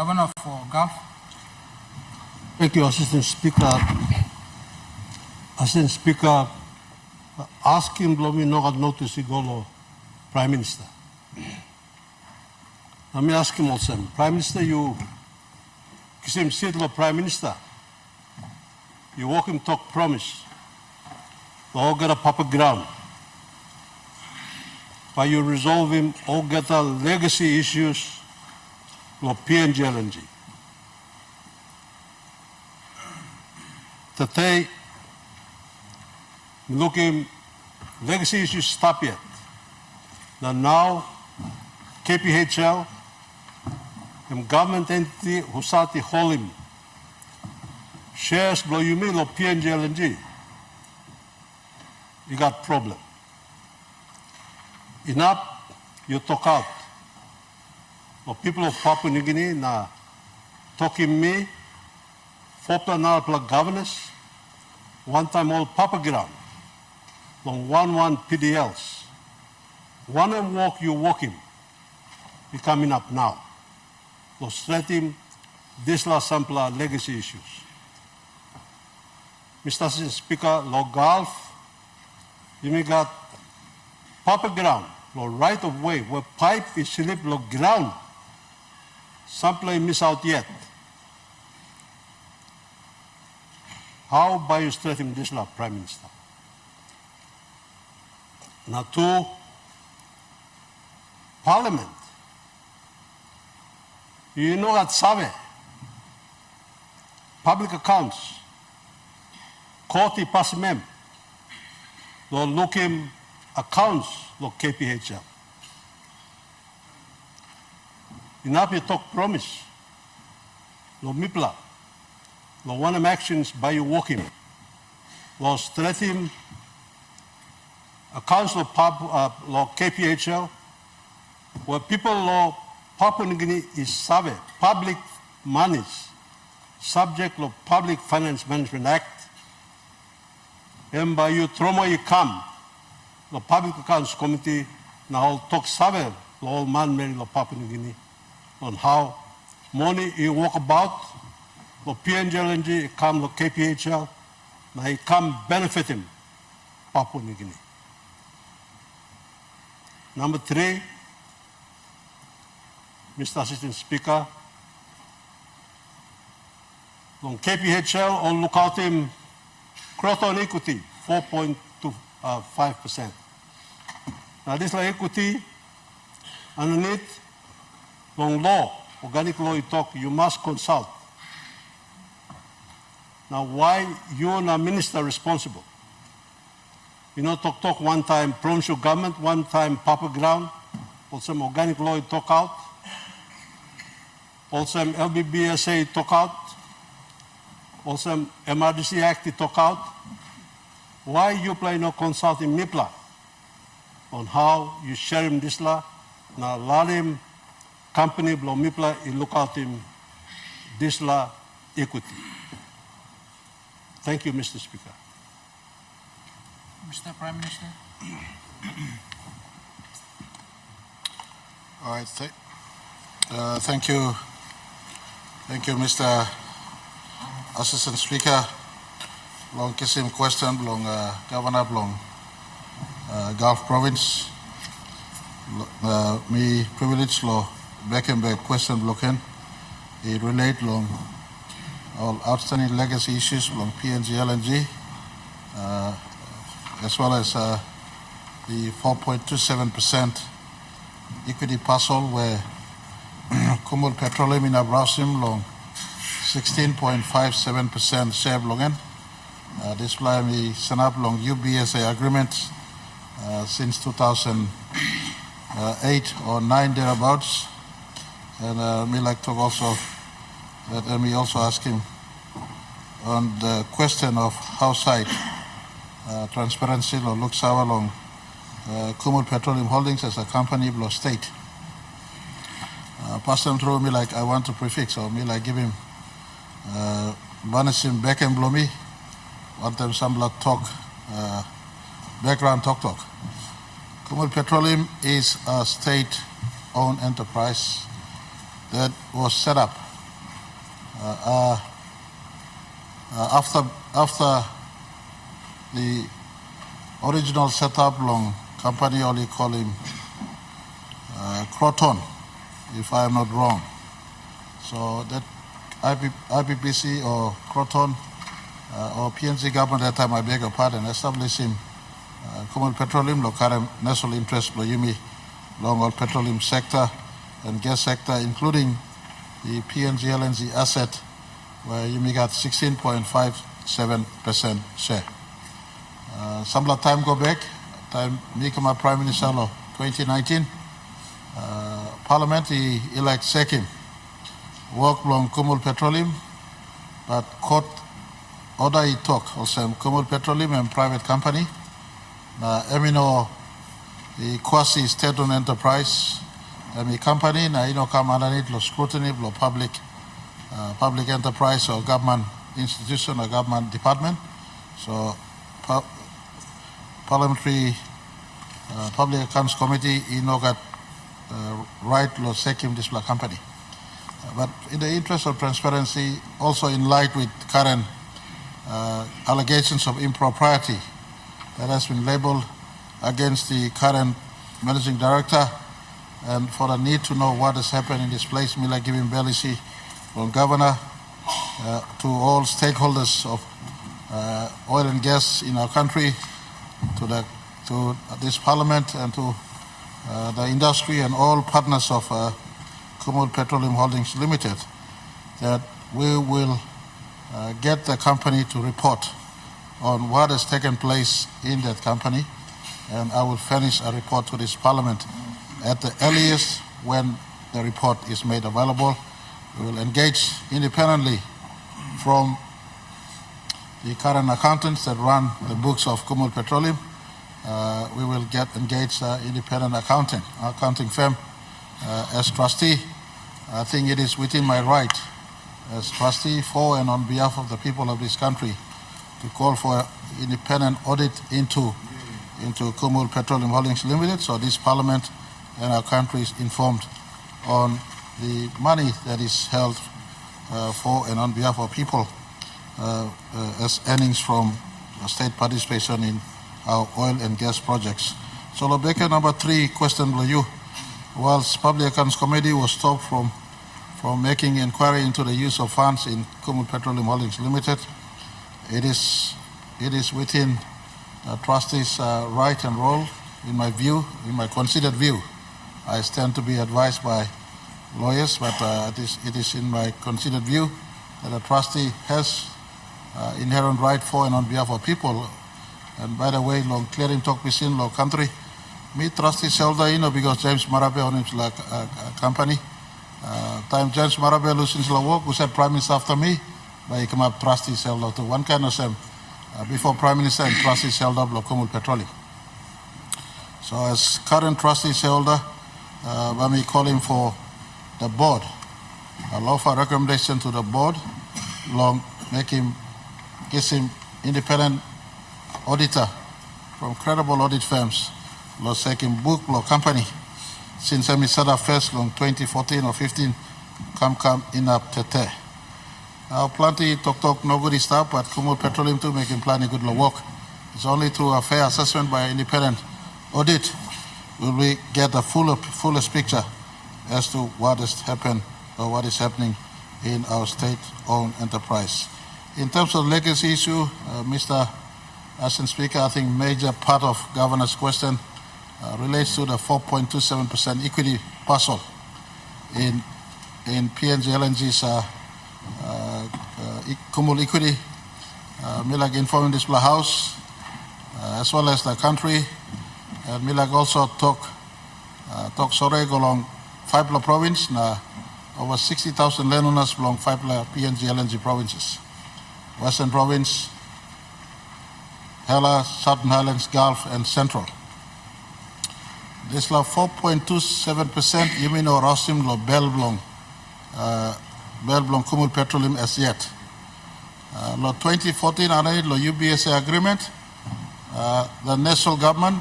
Governor for Gulf. Thank you, Assistant Speaker. Assistant Speaker, asking Blomi no notice igolo Prime Minister. Let me ask him also. Prime Minister, you kisim sidlo Prime Minister. You walk him talk promise. All get a proper ground. But you resolve him all get the legacy issues of PNG LNG. Today, looking legacy issues stop yet. Now KPHL and government entity who start the holding shares blow you mean of PNG LNG. You got problem. Enough, you talk out. The people of Papua New Guinea na talking me, for governance, one time all Papa ground, on 1 PDLs. One and walk, you walk him. He coming up now. So straight him, this last sample legacy issues. Mr. Assistant Speaker, Law Gulf, you may got Papa ground, law right of way, where pipe is slip law ground. Sample miss out yet. How by you straighten this law, Prime Minister? Now to Parliament. You know that Save, public accounts, Koti Pasimem, lo looking accounts lo KPHL. Enough you talk promise. Lo MIPLA. Lo one of actions by you walking. Lo strengthen accounts lo KPHL where people lo Papua New Guinea is save public monies subject to Public Finance Management Act. And by you trauma you come, the Public Accounts Committee now talk save the old man Mary lo Papua New Guinea on how money you walk about, the PNG LNG come the KPHL, now he come benefit him Papua New Guinea. Number 3, Mr. Assistant Speaker, on KPHL on look out him growth on equity 4.25%. Now this like equity underneath long law, organic law you talk, you must consult. Now why you and a minister responsible? You know talk one time provincial government, one time Papa ground, also some organic law you talk out. Also LBBSA talk out, also MRDC Act talk out. Why you play no consulting MIPLA on how you share him this law? Now let him company blow MIPLA you look out him this law equity. Thank you, Mr. Speaker. Mr. Prime Minister. All right. Thank you. Thank you, Mr. Assistant Speaker. Long kisim question belong Governor belong Gulf Province. Me privilege law back and back question blocken. It relate long all outstanding legacy issues belong PNG LNG as well as the 4.27% equity parcel where Kumul Petroleum in Abrausim long 16.57% share belonging. This fly me sent up long UBSA agreement since 2008 or 9 thereabouts. And me like to also let me also ask him on the question of how side transparency or looks our along Kumul Petroleum Holdings as a company below state. Pass them through me like I want to prefix or me like give him banish back and blow me. Want them some blood talk, background talk. Kumul Petroleum is a state-owned enterprise that was set up after the original setup long company only call him Croton, if I am not wrong. So that IPPC or Croton or PNC government at that time, I beg your pardon, established him Kumul Petroleum, lo current national interest lo yumi long all petroleum sector and gas sector, including the PNG LNG asset, where yumi got 16.57% share. Some time go back, time Mikama Prime Minister lo 2019, Parliament he elect Sekim, work long Kumul Petroleum, but court order he took also Kumul Petroleum and private company. Emino the quasi state-owned enterprise, the company na ino come underneath lo scrutiny lo public enterprise or government institution or government department. So parliamentary public accounts committee ino got right lo sekim this company. But in the interest of transparency, also in light with current allegations of impropriety that has been labeled against the current managing director, and for the need to know what has happened in this place, Mila giving Belisi from governor to all stakeholders of oil and gas in our country, to this parliament and to the industry and all partners of Kumul Petroleum Holdings Limited, that we will get the company to report on what has taken place in that company, and I will furnish a report to this parliament at the earliest when the report is made available. We will engage independently from the current accountants that run the books of Kumul Petroleum. We will engage independent accounting firm as trustee. I think it is within my right as trustee for and on behalf of the people of this country to call for independent audit into Kumul Petroleum Holdings Limited, so this parliament and our country is informed on the money that is held for and on behalf of people as earnings from state participation in our oil and gas projects. So Lobeka, number 3 question for you. Whilst Public Accounts Committee was stopped from making inquiry into the use of funds in Kumul Petroleum Holdings Limited, it is within the trustees' right and role, in my view, in my considered view. I stand to be advised by lawyers, but it is in my considered view that a trustee has inherent right for and on behalf of people. And by the way, long clearing talk within law country, me trustee shareholder, because James Marape on his company. Time James Marape losing the work, who said Prime Minister after me, but he come up trustee shareholder to one kind of same before Prime Minister and trustee shareholder of Kumul Petroleum. So as current trustee shareholder, let me call him for the board. I'll offer a recommendation to the board, gives him independent auditor from credible audit firms, second book law company, since I set up first long 2014 or 15, come in up tete. Now plenty talk no good stuff, but Kumul Petroleum to making plenty good work. It's only through a fair assessment by independent audit will we get a fullest picture as to what has happened or what is happening in our state-owned enterprise. In terms of legacy issue, Mr. Assistant Speaker, I think major part of Governor's question relates to the 4.27% equity parcel in PNG LNG's Kumul equity. Milag informing this House as well as the country. Milag also talk Soreg along Faipla province. Over 60,000 landowners belong Faipla PNG LNG provinces. Western province, Hela, Southern Highlands, Gulf, and Central. This 4.27%, you mean or Rosim lo Belblong Kumul Petroleum as yet. Lo 2014 lo UBSA agreement, the national government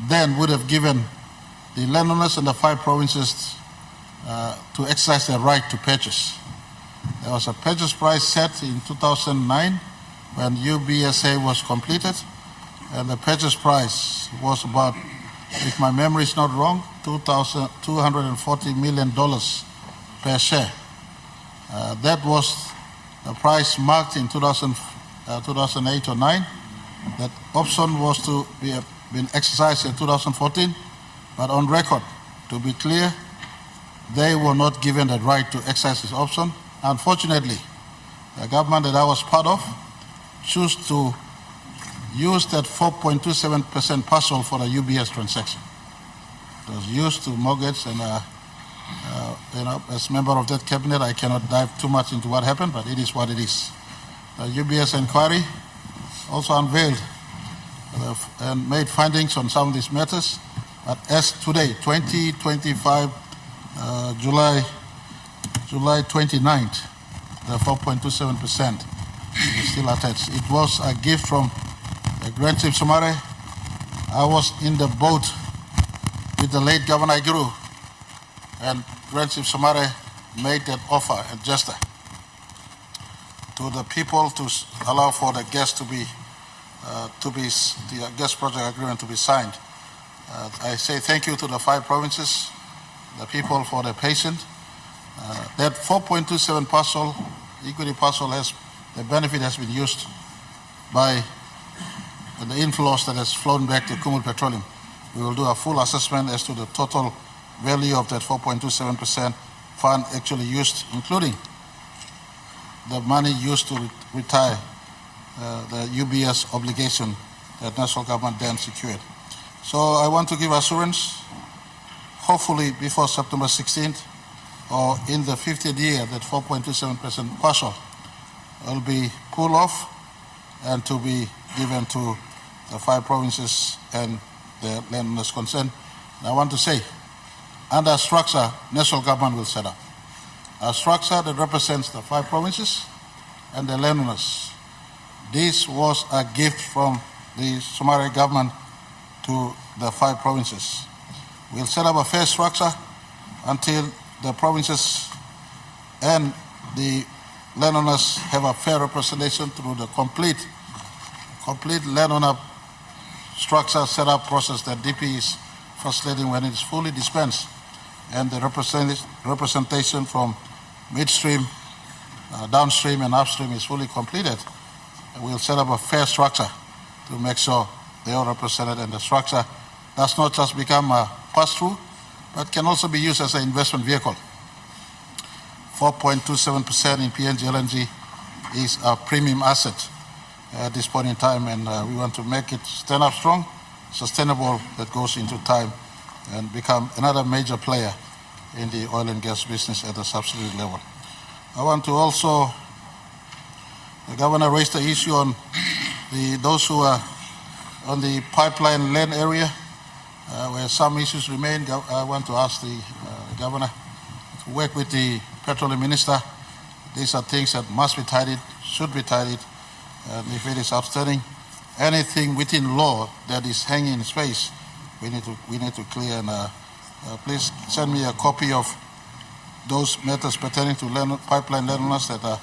then would have given the landowners in the 5 provinces to exercise their right to purchase. There was a purchase price set in 2009 when UBSA was completed, and the purchase price was about, if my memory is not wrong, $240 million per share. That was the price marked in 2008 or 9. That option was to be been exercised in 2014, but on record, to be clear, they were not given the right to exercise this option. Unfortunately, the government that I was part of chose to use that 4.27% parcel for the UBS transaction. It was used to mortgage, and as member of that cabinet, I cannot dive too much into what happened, but it is what it is. The UBS inquiry also unveiled and made findings on some of these matters, but as today, 2025, July 29th, the 4.27% is still attached. It was a gift from the Grand Chief Marape. I was in the boat with the late Governor Iguru, and Grand Chief Marape made that offer and gesture to the people to allow for the gas the gas project agreement to be signed. I say thank you to the 5 provinces, the people for their patience. That 4.27 parcel, equity parcel, the benefit has been used by the inflows that has flown back to Kumul Petroleum. We will do a full assessment as to the total value of that 4.27% fund actually used, including the money used to retire the UBS obligation that national government then secured. So I want to give assurance, hopefully before September 16th or in the 50th year, that 4.27% parcel will be pulled off and to be given to the 5 provinces and the landowners concerned. And I want to say, under a structure national government will set up, a structure that represents the 5 provinces and the landowners. This was a gift from the Somali government to the 5 provinces. We'll set up a fair structure until the provinces and the landowners have a fair representation through the complete landowner structure setup process that DP is facilitating when it is fully dispensed, and the representation from midstream, downstream and upstream is fully completed. We'll set up a fair structure to make sure they are represented, and the structure does not just become a pass-through, but can also be used as an investment vehicle. 4.27% in PNG LNG is a premium asset at this point in time, and we want to make it stand up strong, sustainable, that goes into time and become another major player in the oil and gas business at the subsidiary level. I want to also, the governor raised the issue on those who are on the pipeline land area, where some issues remain. I want to ask the governor to work with the petroleum minister. These are things that must be tidied, should be tidied, and if it is outstanding, anything within law that is hanging in space, we need to clear. And please send me a copy of those matters pertaining to pipeline landowners that are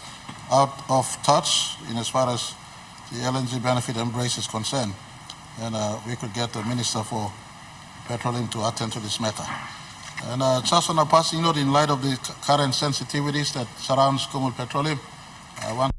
out of touch in as far as the LNG benefit embrace is concerned, and we could get the Minister for Petroleum to attend to this matter. And just on a passing note, in light of the current sensitivities that surrounds Kumul Petroleum, I want